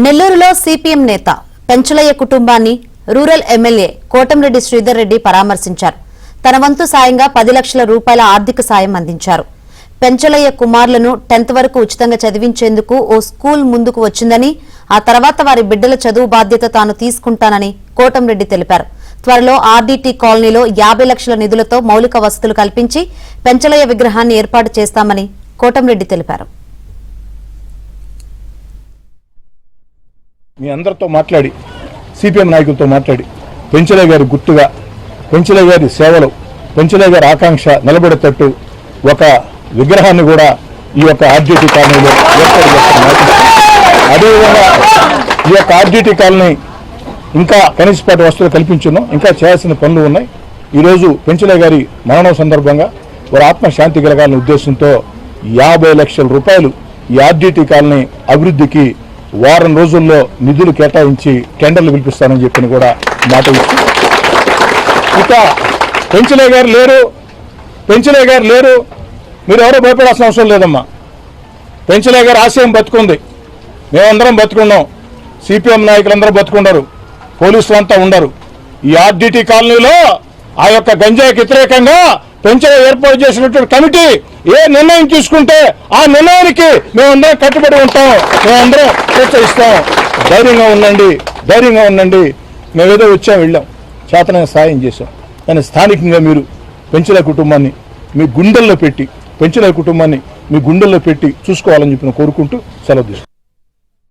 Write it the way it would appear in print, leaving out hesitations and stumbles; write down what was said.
నెల్లూరులో సిపిఎం నేత పెంచలయ్య కుటుంబాన్ని రూరల్ ఎమ్మెల్యే కోటంరెడ్డి శ్రీధర్ రెడ్డి పరామర్శించారు. తన వంతు సాయంగా 10 లక్షల రూపాయల ఆర్థిక సాయం అందించారు. పెంచలయ్య కుమారులను 10th వరకు ఉచితంగా చదివించేందుకు ఓ స్కూల్ ముందుకు వచ్చిందని, ఆ తర్వాత వారి బిడ్డల చదువు బాధ్యత తాను తీసుకుంటానని కోటంరెడ్డి తెలిపారు. త్వరలో ఆర్డీటీ కాలనీలో 50 లక్షల నిధులతో మౌలిక వసతులు కల్పించి పెంచలయ్య విగ్రహాన్ని ఏర్పాటు చేస్తామని కోటంరెడ్డి తెలిపారు. మీ అందరితో మాట్లాడి సిపిఎం నాయకులతో మాట్లాడి పెంచలయ్య గారి గుర్తుగా, పెంచలయ్య గారి సేవలు, పెంచలయ్య గారి ఆకాంక్ష నిలబడేటట్టు ఒక విగ్రహాన్ని కూడా ఈ యొక్క ఆర్డీటీ కాలనీలో ఏర్పాటు చేస్తున్నారు. అదేవిధంగా ఈ యొక్క ఆర్డీటీ కాలనీ ఇంకా కనీసపాటి వసతులు కల్పించున్నాం. ఇంకా చేయాల్సిన పనులు ఉన్నాయి. ఈరోజు పెంచలయ్య గారి మరణం సందర్భంగా వారి ఆత్మశాంతి కలగాలనే ఉద్దేశంతో 50 లక్షల రూపాయలు ఈ ఆర్డీటీ కాలనీ అభివృద్ధికి వారం రోజుల్లో నిధులు కేటాయించి టెండర్లు పిలిపిస్తానని చెప్పి కూడా మాట ఇచ్చి, ఇక పెంచలయ్య గారు లేరు, మీరు ఎవరో భయపడాల్సిన అవసరం లేదమ్మా. పెంచలయ్య గారి ఆశయం బతుకుంది, మేమందరం బతుకున్నాం, సిపిఎం నాయకులందరూ బతుకున్నారు, పోలీసులంతా ఉండరు. ఈ ఆర్డీటీ కాలనీలో ఆ యొక్క గంజాయికి వ్యతిరేకంగా పెంచలయ్య ఏర్పాటు చేసినటువంటి కమిటీ ఏ నిర్ణయం తీసుకుంటే ఆ నిర్ణయానికి మేమందరం కట్టుబడి ఉంటాం, మేమందరం ప్రోత్సహిస్తాం. ధైర్యంగా ఉండండి. మేమేదో వచ్చాం, వెళ్ళాం, చేతనైన సాయం చేశాం. కానీ స్థానికంగా మీరు పెంచలయ్య కుటుంబాన్ని మీ గుండెల్లో పెట్టి, పెంచలయ్య కుటుంబాన్ని మీ గుండెల్లో పెట్టి చూసుకోవాలని చెప్పి కోరుకుంటూ సెలవు తీసుకుంటాం.